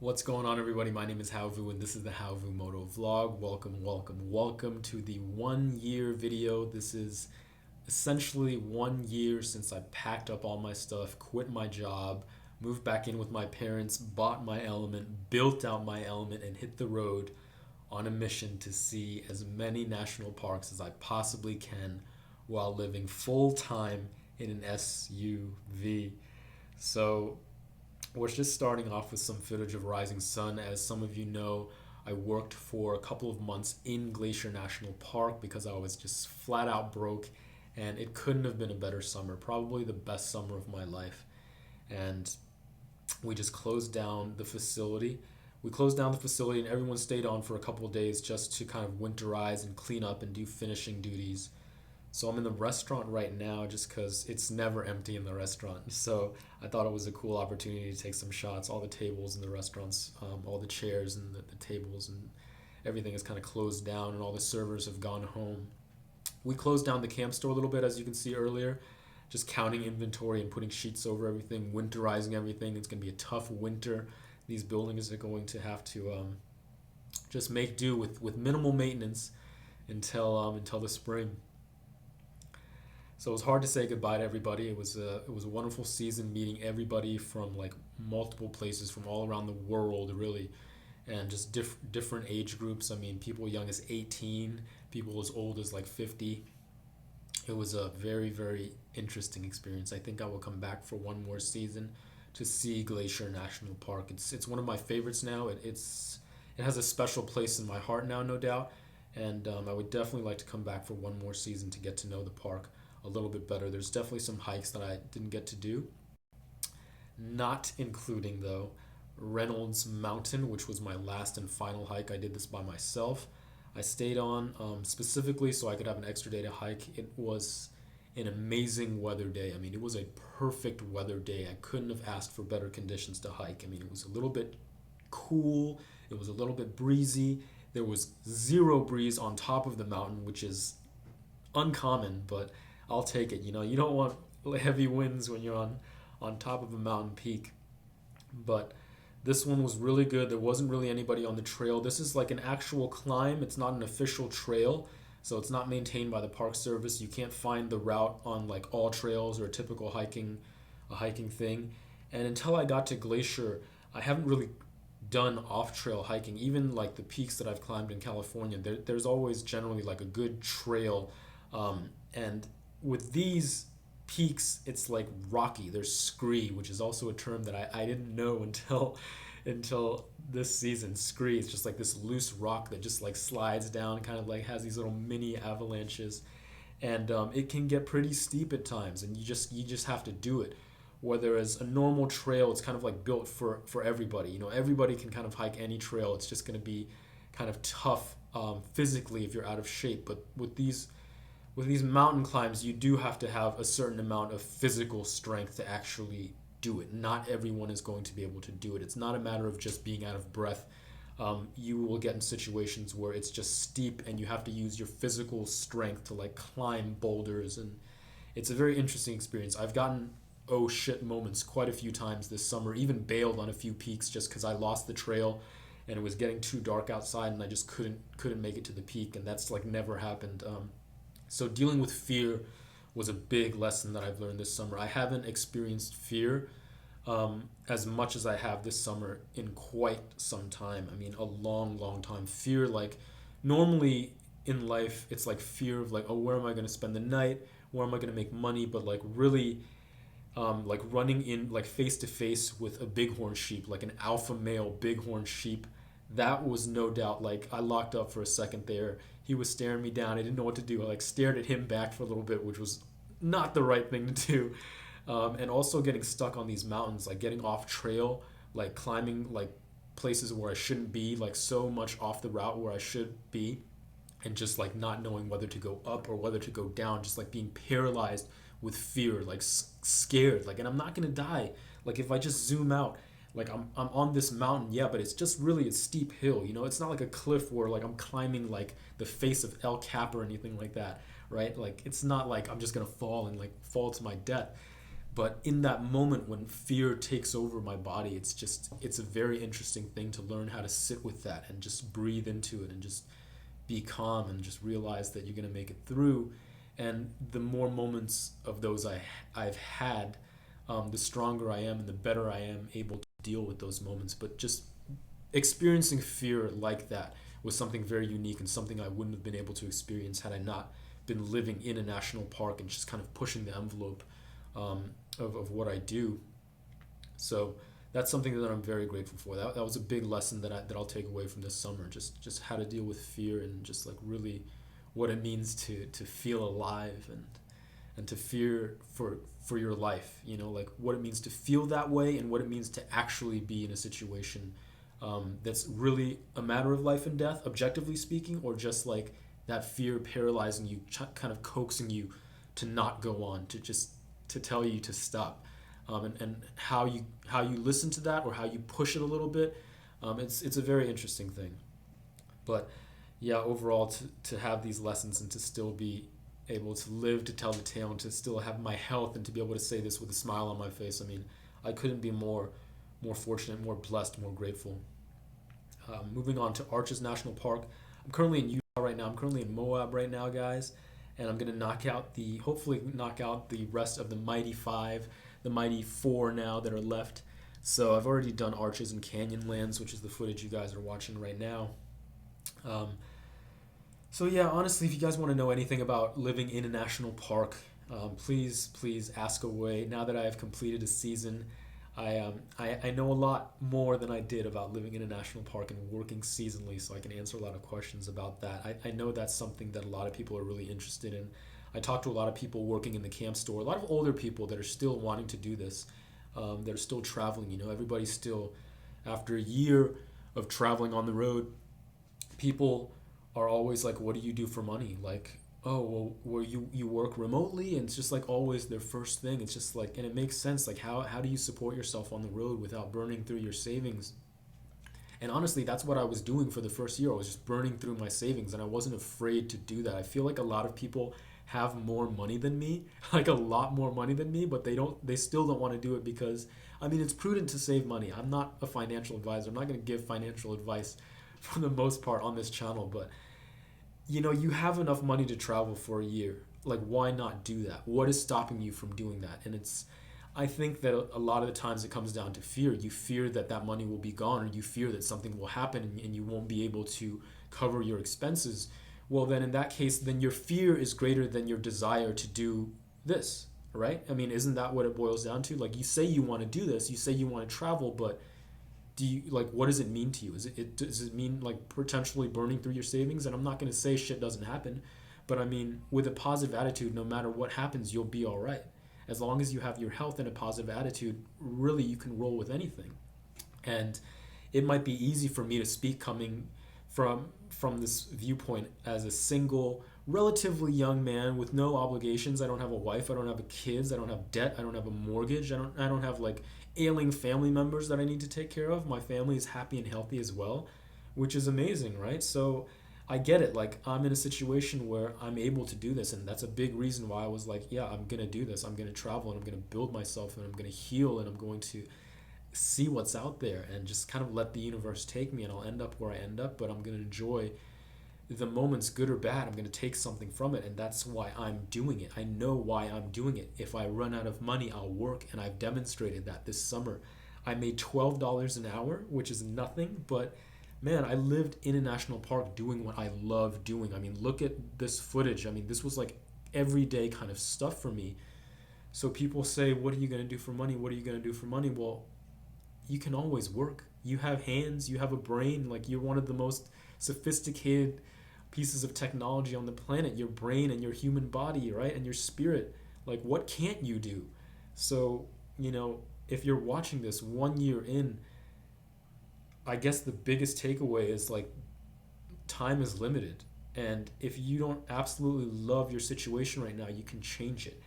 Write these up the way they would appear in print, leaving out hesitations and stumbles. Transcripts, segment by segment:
What's going on, everybody? My name is Hauvu, and this is the Hauvu Moto Vlog. Welcome to the 1 year video. This is essentially 1 year since I packed up all my stuff, quit my job, moved back in with my parents, bought my element, built out my element, and hit the road on a mission to see as many national parks as I possibly can while living full time in an SUV. So, we're just starting off with some footage of Rising Sun. As some of you know, I worked for a couple of months in Glacier National Park because I was just flat out broke, and it couldn't have been a better summer. Probably the best summer of my life. And we just closed down the facility. We closed down the facility, and everyone stayed on for a couple of days just to kind of winterize and clean up and do finishing duties. So I'm in the restaurant right now just because it's never empty in the restaurant. So I thought it was a cool opportunity to take some shots. All the tables in the restaurants, all the chairs and the tables and everything is kind of closed down, and all the servers have gone home. We closed down the camp store a little bit, as you can see earlier, just counting inventory and putting sheets over everything, winterizing everything. It's going to be a tough winter. These buildings are going to have to just make do with minimal maintenance until the spring. So it was hard to say goodbye to everybody. It was a wonderful season, meeting everybody from like multiple places from all around the world, really, and just different age groups. I mean, people young as 18, people as old as like 50. It was a very interesting experience. I think I will come back for one more season to see Glacier National Park. It's one of my favorites now. It has a special place in my heart now, no doubt, and I would definitely like to come back for one more season to get to know the park a little bit better. There's definitely some hikes that I didn't get to do, not including though Reynolds Mountain, which was my last and final hike. I did this by myself. I stayed on specifically so I could have an extra day to hike. It was an amazing weather day. I mean, it was a perfect weather day. I couldn't have asked for better conditions to hike. I mean, it was a little bit cool, it was a little bit breezy. There was zero breeze on top of the mountain, which is uncommon, but I'll take it. You don't want heavy winds when you're on top of a mountain peak. But this one was really good. There wasn't really anybody on the trail. This is like an actual climb. It's not an official trail, so it's not maintained by the Park Service. You can't find the route on like all trails or a typical hiking thing. And until I got to Glacier, I haven't really done off-trail hiking. Even like the peaks that I've climbed in California, there's always generally like a good trail. And with these peaks, it's like rocky. There's scree, which is also a term that I didn't know until this season. Scree is just like this loose rock that just like slides down, kind of like has these little mini avalanches, and it can get pretty steep at times, and you just have to do it. Whereas a normal trail, it's kind of like built for everybody. Everybody can kind of hike any trail. It's just going to be kind of tough physically if you're out of shape. But with these mountain climbs, you do have to have a certain amount of physical strength to actually do it. Not everyone is going to be able to do it. It's not a matter of just being out of breath. You will get in situations where it's just steep and you have to use your physical strength to like climb boulders, and it's a very interesting experience. I've gotten oh shit moments quite a few times this summer, even bailed on a few peaks just because I lost the trail and it was getting too dark outside and I just couldn't make it to the peak, and that's like never happened. So dealing with fear was a big lesson that I've learned this summer. I haven't experienced fear as much as I have this summer in quite some time. I mean, a long time. Fear, like normally in life, it's like fear of like, oh, where am I going to spend the night? Where am I going to make money? But like really, like running in like face to face with a bighorn sheep, like an alpha male bighorn sheep, that was no doubt like I locked up for a second there. He was staring me down. I didn't know what to do. I like stared at him back for a little bit, which was not the right thing to do. And also getting stuck on these mountains, like getting off trail, like climbing like places where I shouldn't be, like so much off the route where I should be, and just like not knowing whether to go up or whether to go down, just like being paralyzed with fear, like scared, like, and I'm not gonna die. Like if I just zoom out, like I'm on this mountain, yeah, but it's just really a steep hill. It's not like a cliff where like I'm climbing like the face of El Cap or anything like that, right? Like it's not like I'm just gonna fall and like fall to my death. But in that moment when fear takes over my body, it's a very interesting thing to learn how to sit with that and just breathe into it and just be calm and just realize that you're going to make it through. And the more moments of those I've had, the stronger I am and the better I am able to deal with those moments. But just experiencing fear like that was something very unique and something I wouldn't have been able to experience had I not been living in a national park and just kind of pushing the envelope of what I do. So that's something that I'm very grateful for. That was a big lesson that I'll take away from this summer. Just how to deal with fear and just like really what it means to feel alive and to fear for your life. You know, like what it means to feel that way and what it means to actually be in a situation that's really a matter of life and death, objectively speaking, or just like that fear paralyzing you, kind of coaxing you to not go on, to tell you to stop, and how you listen to that or how you push it a little bit. It's a very interesting thing. But yeah, overall, to have these lessons and to still be able to live to tell the tale and to still have my health and to be able to say this with a smile on my face. I mean, I couldn't be more fortunate, more blessed, more grateful. Moving on to Arches National Park. I'm currently in Utah right now. I'm currently in Moab right now, guys, and I'm gonna hopefully knock out the rest of the Mighty Five, the Mighty Four now that are left. So I've already done Arches and Canyonlands, which is the footage you guys are watching right now. Um, so yeah, honestly, if you guys want to know anything about living in a national park, please ask away. Now that I have completed a season, I know a lot more than I did about living in a national park and working seasonally, so I can answer a lot of questions about that. I know that's something that a lot of people are really interested in. I talk to a lot of people working in the camp store, a lot of older people that are still wanting to do this, that are still traveling. You know, everybody's still, after a year of traveling on the road, people are always like, what do you do for money? Like, oh, well, where you work remotely? And it's just like always their first thing. It's just like, and it makes sense. Like, how do you support yourself on the road without burning through your savings? And honestly, that's what I was doing for the first year. I was just burning through my savings and I wasn't afraid to do that. I feel like a lot of people have more money than me, like a lot more money than me, but they still don't want to do it because, I mean, it's prudent to save money. I'm not a financial advisor. I'm not going to give financial advice for the most part on this channel, but you know, you have enough money to travel for a year. Like, why not do that? What is stopping you from doing that? And I think that a lot of the times it comes down to fear. You fear that that money will be gone, or you fear that something will happen and you won't be able to cover your expenses. Well, then in that case, then your fear is greater than your desire to do this, right? I mean, isn't that what it boils down to? Like, you say you want to do this, you say you want to travel, but do you, like, what does it mean to you? Does it mean like potentially burning through your savings? And I'm not going to say shit doesn't happen, but I mean, with a positive attitude, no matter what happens, you'll be all right. As long as you have your health and a positive attitude, really you can roll with anything. And it might be easy for me to speak coming from this viewpoint as a single, relatively young man with no obligations. I don't have a wife, I don't have kids, I don't have debt, I don't have a mortgage, I don't have like ailing family members that I need to take care of. My family is happy and healthy as well, which is amazing, right? So I get it. Like, I'm in a situation where I'm able to do this, and that's a big reason why I was like, yeah, I'm gonna do this. I'm gonna travel and I'm gonna build myself and I'm gonna heal and I'm going to see what's out there and just kind of let the universe take me, and I'll end up where I end up, but I'm gonna enjoy the moments, good or bad. I'm going to take something from it, and that's why I'm doing it. I know why I'm doing it. If I run out of money, I'll work, and I've demonstrated that this summer. I made $12 an hour, which is nothing, but man, I lived in a national park doing what I love doing. I mean, look at this footage. I mean, this was like everyday kind of stuff for me. So people say, what are you going to do for money? What are you going to do for money? Well, you can always work. You have hands, you have a brain. Like, you're one of the most sophisticated pieces of technology on the planet, your brain and your human body, right? And your spirit. Like, what can't you do? So, you know, if you're watching this 1 year in, I guess the biggest takeaway is like, time is limited. And if you don't absolutely love your situation right now, you can change it.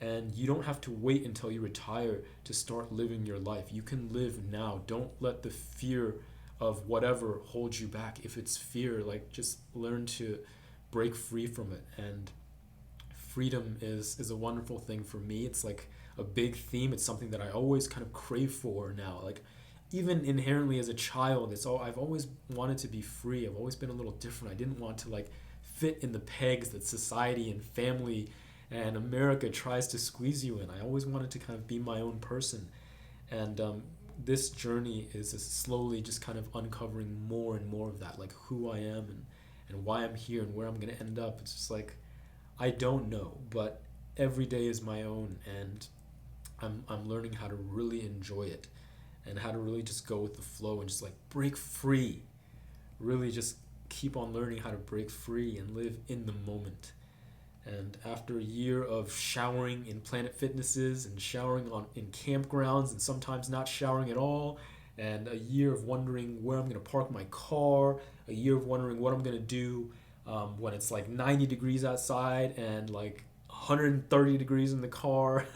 And you don't have to wait until you retire to start living your life. You can live now. Don't let the fear of whatever hold you back. If it's fear, like, just learn to break free from it and freedom is a wonderful thing for me. It's like a big theme. It's something that I always kind of crave for now. Like even inherently as a child, it's all I've always wanted to be free. I've always been a little different. I didn't want to like fit in the pegs that society and family and America tries to squeeze you in. I always wanted to kind of be my own person. And this journey is slowly just kind of uncovering more and more of that, like who I am and why I'm here and where I'm going to end up. It's just like, I don't know, but every day is my own, and I'm learning how to really enjoy it and how to really just go with the flow and just like break free. Really just keep on learning how to break free and live in the moment. And after a year of showering in Planet Fitnesses and showering in campgrounds and sometimes not showering at all, and a year of wondering where I'm going to park my car, a year of wondering what I'm going to do when it's like 90 degrees outside and like 130 degrees in the car,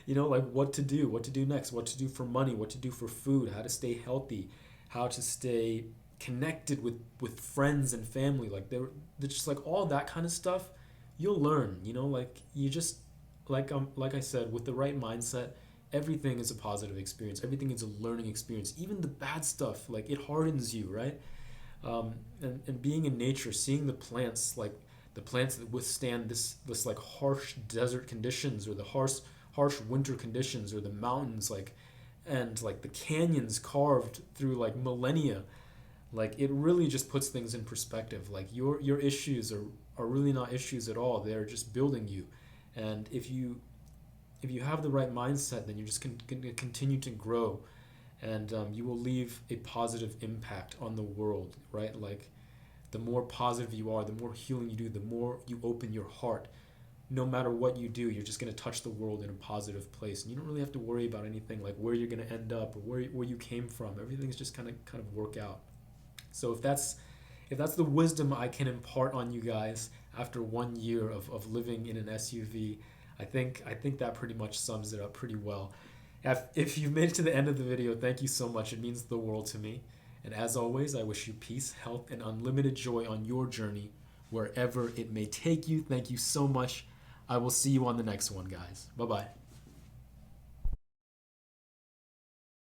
like what to do next, what to do for money, what to do for food, how to stay healthy, how to stay connected with friends and family. Like they're just like all that kind of stuff you'll learn, like you just like I said, with the right mindset, everything is a positive experience. Everything is a learning experience. Even the bad stuff, like it hardens you, right? And being in nature, seeing the plants, like the plants that withstand this like harsh desert conditions or the harsh winter conditions, or the mountains, like, and like the canyons carved through like millennia, like it really just puts things in perspective. Like your issues are really not issues at all. They're just building you. And if you have the right mindset, then you're just going to continue to grow, and you will leave a positive impact on the world, right? Like the more positive you are, the more healing you do, the more you open your heart. No matter what you do, you're just going to touch the world in a positive place, and you don't really have to worry about anything like where you're going to end up or where you came from. Everything's just kind of work out. So if that's the wisdom I can impart on you guys after 1 year of living in an SUV, I think that pretty much sums it up pretty well. If you've made it to the end of the video, thank you so much. It means the world to me. And as always, I wish you peace, health, and unlimited joy on your journey, wherever it may take you. Thank you so much. I will see you on the next one, guys. Bye-bye.